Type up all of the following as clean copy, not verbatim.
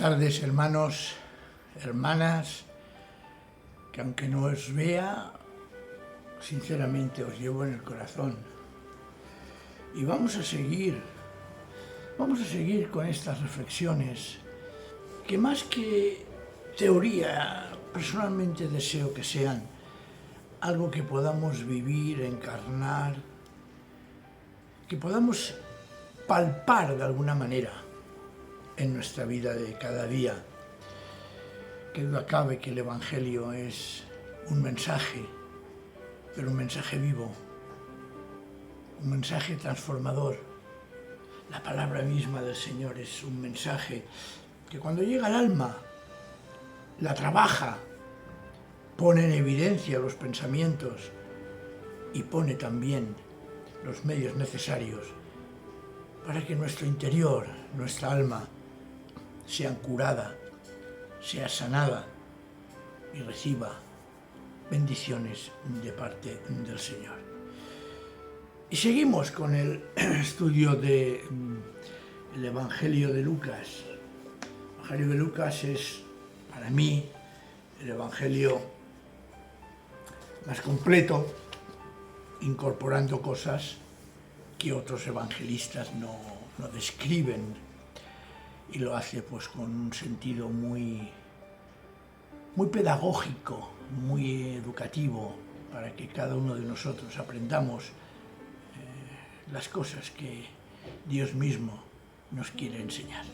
tardes, hermanos, hermanas, que aunque no os vea, sinceramente os llevo en el corazón. Y vamos a seguir con estas reflexiones que más que teoría, personalmente deseo que sean algo que podamos vivir, encarnar, que podamos palpar de alguna manera en nuestra vida de cada día. Que duda cabe que el Evangelio es un mensaje, pero un mensaje vivo, un mensaje transformador. La palabra misma del Señor es un mensaje que cuando llega al alma, la trabaja, pone en evidencia los pensamientos y pone también los medios necesarios para que nuestro interior, nuestra alma, sea curada, sea sanada y reciba bendiciones de parte del Señor. Y seguimos con el estudio del Evangelio de Lucas. El Evangelio de Lucas es, para mí, el Evangelio más completo, incorporando cosas que otros evangelistas no describen, y lo hace pues con un sentido muy pedagógico, muy educativo, para que cada uno de nosotros aprendamos las cosas que Dios mismo nos quiere enseñar.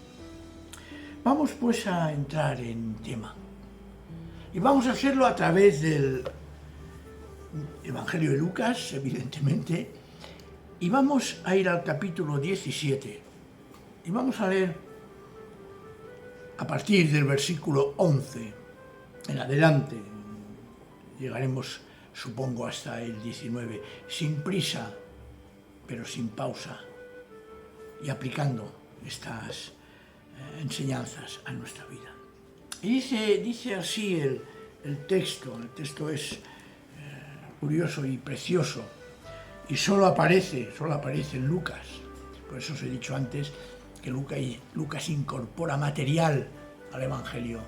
Vamos pues a entrar en tema, y vamos a hacerlo a través del Evangelio de Lucas, evidentemente, y vamos a ir al capítulo 17, y vamos a leer a partir del versículo 11 en adelante. Llegaremos, supongo, hasta el 19, sin prisa, pero sin pausa, y aplicando estas enseñanzas a nuestra vida. Y dice así el texto. El texto es curioso y precioso, y solo aparece en Lucas. Por eso os he dicho antes que Lucas incorpora material al Evangelio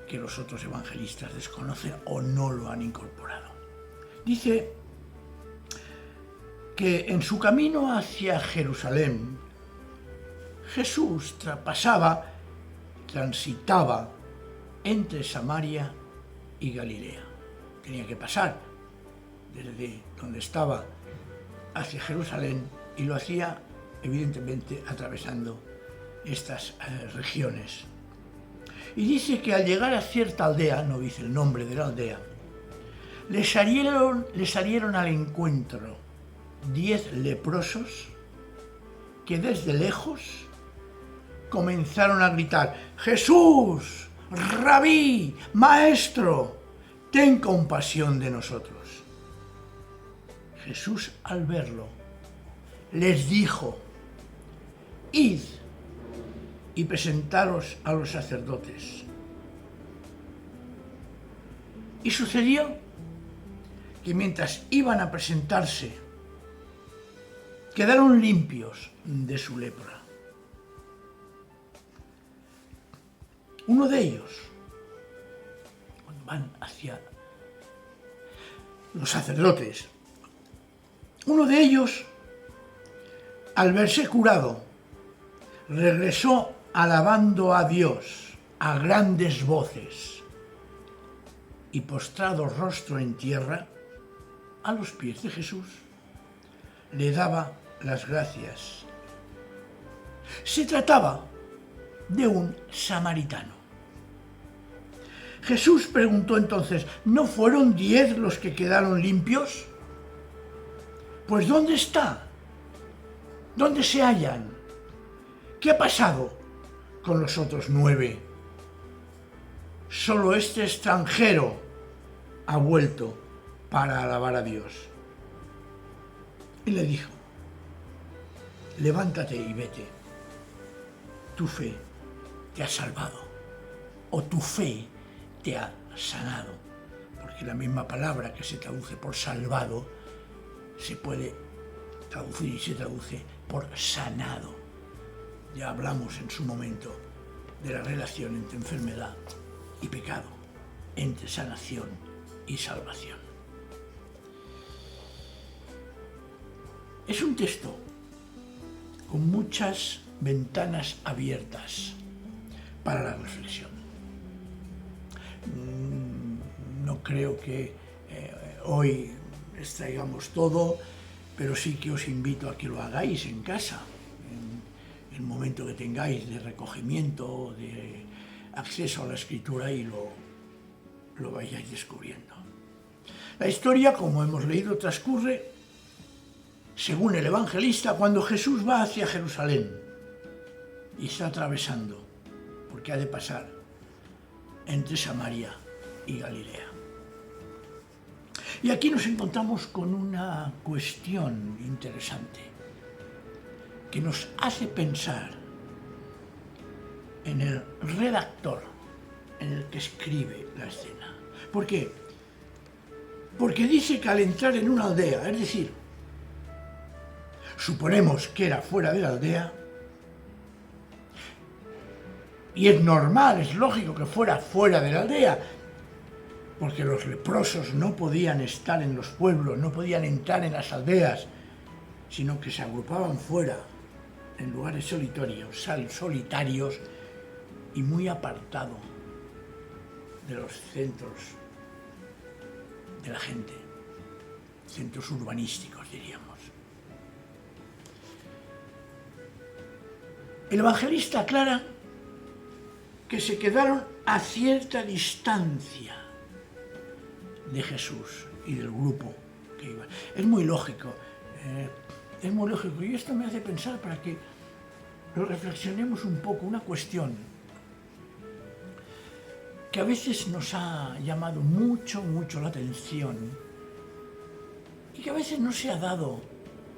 que los otros evangelistas desconocen o no lo han incorporado. Dice que en su camino hacia Jerusalén, Jesús transitaba entre Samaria y Galilea. Tenía que pasar desde donde estaba hacia Jerusalén, y lo hacía evidentemente atravesando estas regiones. Y dice que al llegar a cierta aldea, no dice el nombre de la aldea, le salieron al encuentro 10 leprosos que desde lejos comenzaron a gritar: Jesús, Rabí, Maestro, ten compasión de nosotros. Jesús, al verlo, les dijo: id y presentaros a los sacerdotes. Y sucedió que mientras iban a presentarse, quedaron limpios de su lepra. Uno de ellos, cuando van hacia los sacerdotes, uno de ellos, al verse curado, regresó alabando a Dios a grandes voces, y postrado rostro en tierra a los pies de Jesús, le daba las gracias. Se trataba de un samaritano. Jesús preguntó entonces: ¿no fueron 10 los que quedaron limpios? Pues ¿dónde está? ¿Dónde se hallan? ¿Qué ha pasado con los otros 9? Solo este extranjero ha vuelto para alabar a Dios. Y le dijo: levántate y vete, tu fe te ha salvado, o tu fe te ha sanado, porque la misma palabra que se traduce por salvado se puede traducir y se traduce por sanado. Ya hablamos en su momento de la relación entre enfermedad y pecado, entre sanación y salvación. Es un texto con muchas ventanas abiertas para la reflexión. No creo que hoy extraigamos todo, pero sí que os invito a que lo hagáis en casa, en el momento que tengáis de recogimiento, de acceso a la Escritura, y lo vayáis descubriendo. La historia, como hemos leído, transcurre, según el evangelista, cuando Jesús va hacia Jerusalén y está atravesando, porque ha de pasar entre Samaria y Galilea. Y aquí nos encontramos con una cuestión interesante que nos hace pensar en el redactor, en el que escribe la escena. ¿Por qué? Porque dice que al entrar en una aldea, es decir, suponemos que era fuera de la aldea, y es normal, es lógico que fuera fuera de la aldea, porque los leprosos no podían estar en los pueblos, no podían entrar en las aldeas, sino que se agrupaban fuera, en lugares solitarios y muy apartados de los centros de la gente, centros urbanísticos, diríamos. El evangelista aclara que se quedaron a cierta distancia de Jesús y del grupo que iba. Es muy lógico, y esto me hace pensar, para que lo reflexionemos un poco, una cuestión que a veces nos ha llamado mucho la atención y que a veces no se ha dado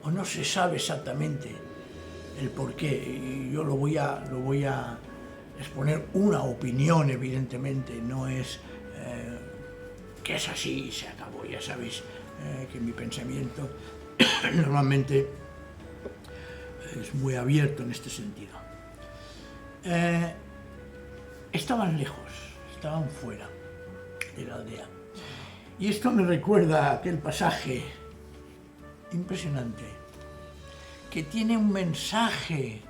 o no se sabe exactamente el porqué. Y yo lo voy a exponer una opinión, evidentemente, no es que es así y se acabó. Ya sabéis que mi pensamiento normalmente es muy abierto en este sentido. Estaban lejos, estaban fuera de la aldea. Y esto me recuerda a aquel pasaje impresionante que tiene un mensaje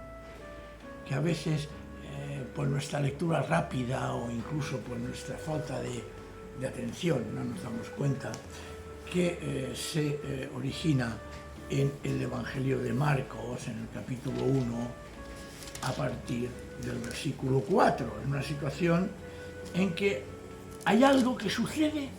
que a veces por nuestra lectura rápida o incluso por nuestra falta de atención no nos damos cuenta, que se origina en el Evangelio de Marcos, en el capítulo 1, a partir del versículo 4, en una situación en que hay algo que sucede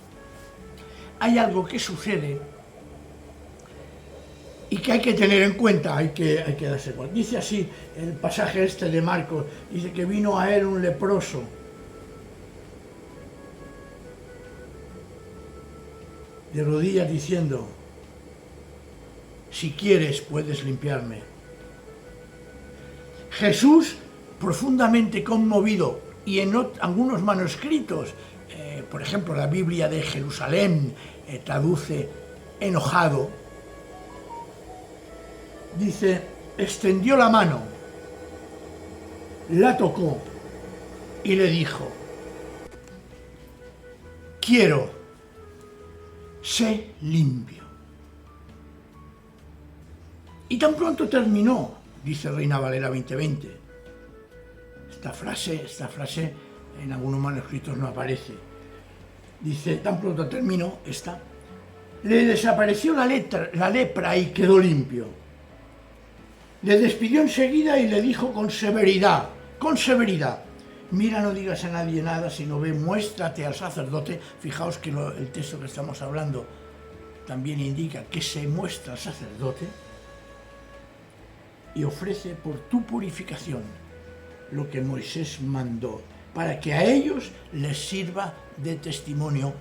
y que hay que tener en cuenta, hay que darse cuenta. Dice así el pasaje este de Marcos, dice que vino a él un leproso de rodillas diciendo: si quieres puedes limpiarme. Jesús, profundamente conmovido, y en algunos manuscritos, por ejemplo la Biblia de Jerusalén traduce enojado, dice, extendió la mano, la tocó y le dijo: quiero, sé limpio. Y tan pronto terminó, dice Reina Valera 2020. Esta frase en algunos manuscritos no aparece. Dice, tan pronto terminó, le desapareció la lepra y quedó limpio. Le despidió enseguida y le dijo con severidad, mira, no digas a nadie nada, sino ve, muéstrate al sacerdote. Fijaos que el texto que estamos hablando también indica que se muestra al sacerdote y ofrece por tu purificación lo que Moisés mandó, para que a ellos les sirva de testimonio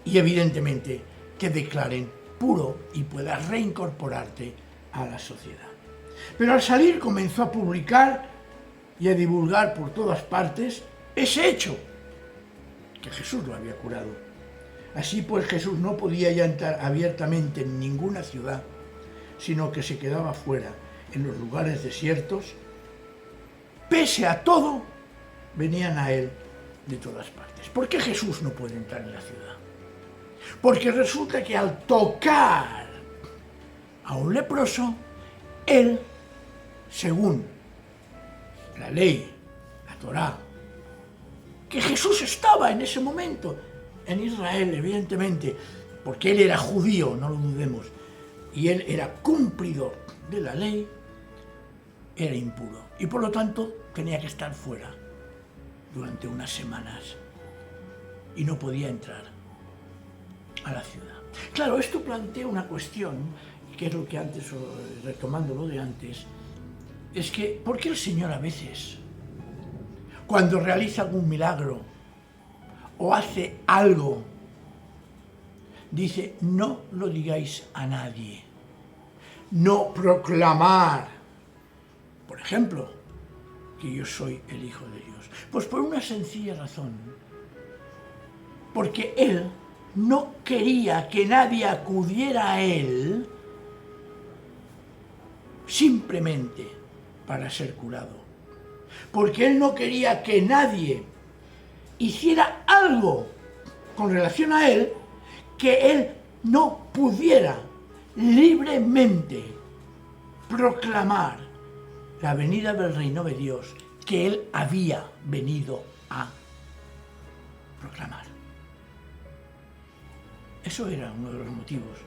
y evidentemente te declaren puro y puedas reincorporarte a la sociedad. Pero al salir comenzó a publicar y a divulgar por todas partes ese hecho, que Jesús lo había curado. Así pues, Jesús no podía ya entrar abiertamente en ninguna ciudad, sino que se quedaba fuera, en los lugares desiertos. Pese a todo, venían a él de todas partes. ¿Por qué Jesús no puede entrar en la ciudad? Porque resulta que al tocar a un leproso, él, según la ley, la Torá, que Jesús estaba en ese momento en Israel, evidentemente, porque él era judío, no lo dudemos, y él era cumplidor de la ley, era impuro. Y por lo tanto tenía que estar fuera durante unas semanas y no podía entrar a la ciudad. Claro, esto plantea una cuestión, que es lo que antes, retomando lo de antes, es que, ¿por qué el Señor a veces, cuando realiza algún milagro o hace algo, dice, no lo digáis a nadie, no proclamar, por ejemplo, que yo soy el Hijo de Dios? Pues por una sencilla razón, porque Él no quería que nadie acudiera a Él simplemente para ser curado, porque Él no quería que nadie hiciera algo con relación a Él que Él no pudiera libremente proclamar la venida del reino de Dios que Él había venido a proclamar. Eso era uno de los motivos,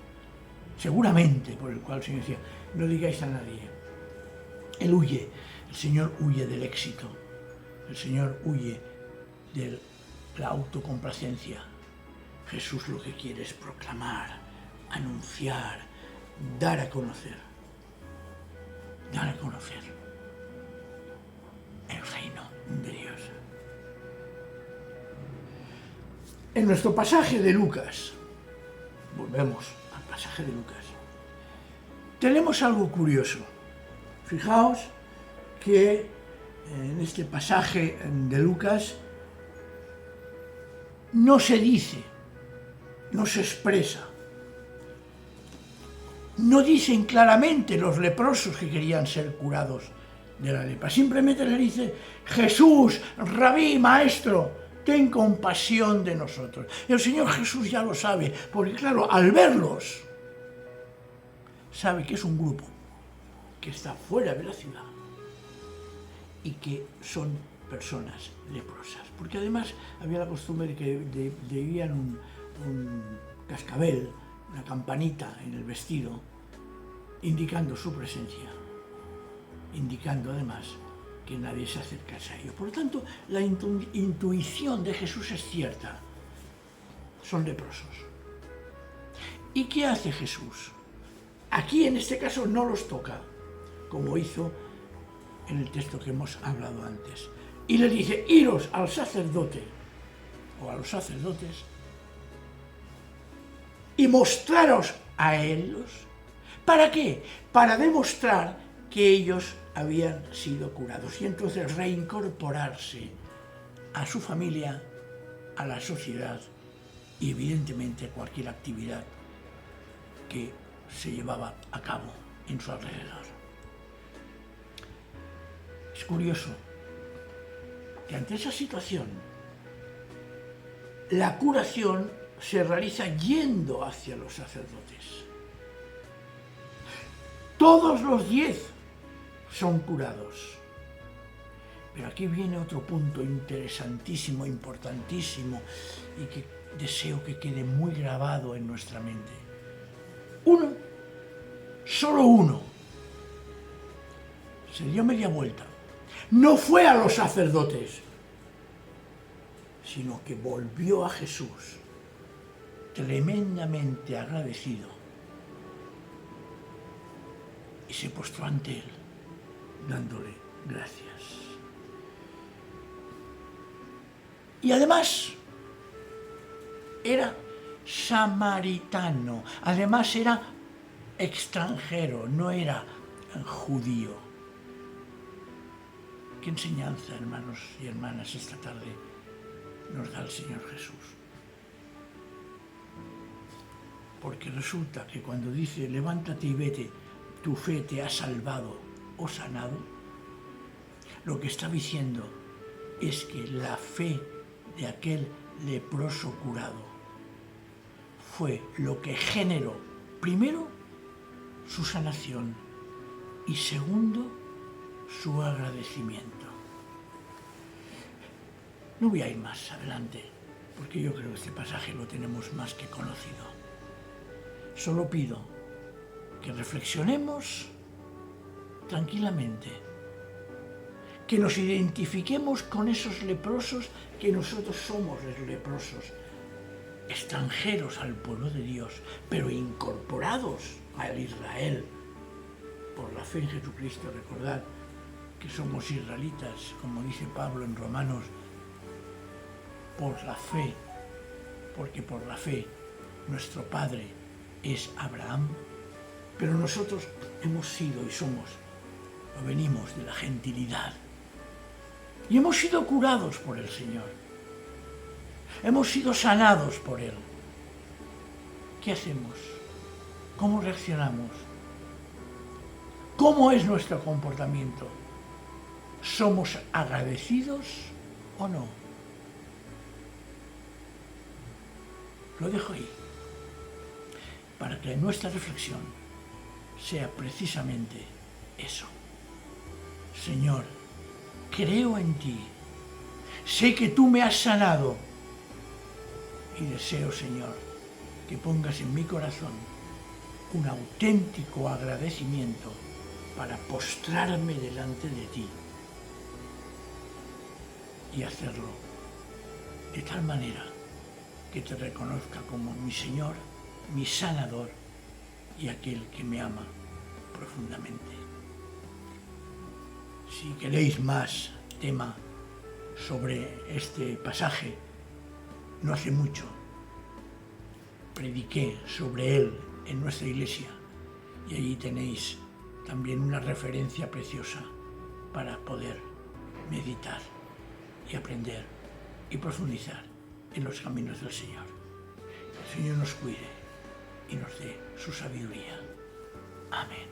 seguramente, por el cual el Señor decía, no digáis a nadie. Él huye, el Señor huye del éxito, el Señor huye de la autocomplacencia. Jesús lo que quiere es proclamar, anunciar, dar a conocer el reino de Dios. En nuestro pasaje de Lucas, volvemos al pasaje de Lucas, tenemos algo curioso. Fijaos que en este pasaje de Lucas no se dice, no se expresa, no dicen claramente los leprosos que querían ser curados de la lepra. Simplemente le dice, Jesús, Rabí, Maestro, ten compasión de nosotros. El Señor Jesús ya lo sabe, porque claro, al verlos, sabe que es un grupo que está fuera de la ciudad y que son personas leprosas. Porque además había la costumbre de que debían un cascabel, una campanita en el vestido, indicando su presencia, indicando además que nadie se acercase a ellos. Por lo tanto, la intuición de Jesús es cierta. Son leprosos. ¿Y qué hace Jesús? Aquí en este caso no los toca, como hizo en el texto que hemos hablado antes. Y le dice, iros al sacerdote o a los sacerdotes y mostraros a ellos. ¿Para qué? Para demostrar que ellos habían sido curados y entonces reincorporarse a su familia, a la sociedad y evidentemente a cualquier actividad que se llevaba a cabo en su alrededor. Es curioso que ante esa situación la curación se realiza yendo hacia los sacerdotes. Todos los 10 son curados. Pero aquí viene otro punto interesantísimo, importantísimo, y que deseo que quede muy grabado en nuestra mente. Uno, solo uno, se dio media vuelta. No fue a los sacerdotes, sino que volvió a Jesús, tremendamente agradecido, y se postró ante él, dándole gracias. Y además, era samaritano, además era extranjero, no era judío. ¿Qué enseñanza, hermanos y hermanas, esta tarde nos da el Señor Jesús? Porque resulta que cuando dice, levántate y vete, tu fe te ha salvado o sanado, lo que está diciendo es que la fe de aquel leproso curado fue lo que generó, primero, su sanación y segundo, su agradecimiento. No voy a ir más adelante, porque yo creo que este pasaje lo tenemos más que conocido. Solo pido que reflexionemos tranquilamente, que nos identifiquemos con esos leprosos, que nosotros somos los leprosos, extranjeros al pueblo de Dios, pero incorporados al Israel por la fe en Jesucristo. Recordad que somos israelitas, como dice Pablo en Romanos, por la fe, porque por la fe nuestro padre es Abraham, pero nosotros hemos sido y somos, o venimos de la gentilidad, y hemos sido curados por el Señor, hemos sido sanados por Él. ¿Qué hacemos? ¿Cómo reaccionamos? ¿Cómo es nuestro comportamiento? ¿Somos agradecidos o no? Lo dejo ahí, para que nuestra reflexión sea precisamente eso. Señor, creo en ti, sé que tú me has sanado y deseo, Señor, que pongas en mi corazón un auténtico agradecimiento para postrarme delante de ti y hacerlo de tal manera que te reconozca como mi Señor, mi sanador y aquel que me ama profundamente. Si queréis más tema sobre este pasaje, no hace mucho prediqué sobre él en nuestra iglesia y allí tenéis también una referencia preciosa para poder meditar y aprender y profundizar en los caminos del Señor. El Señor nos cuide y nos dé su sabiduría. Amén.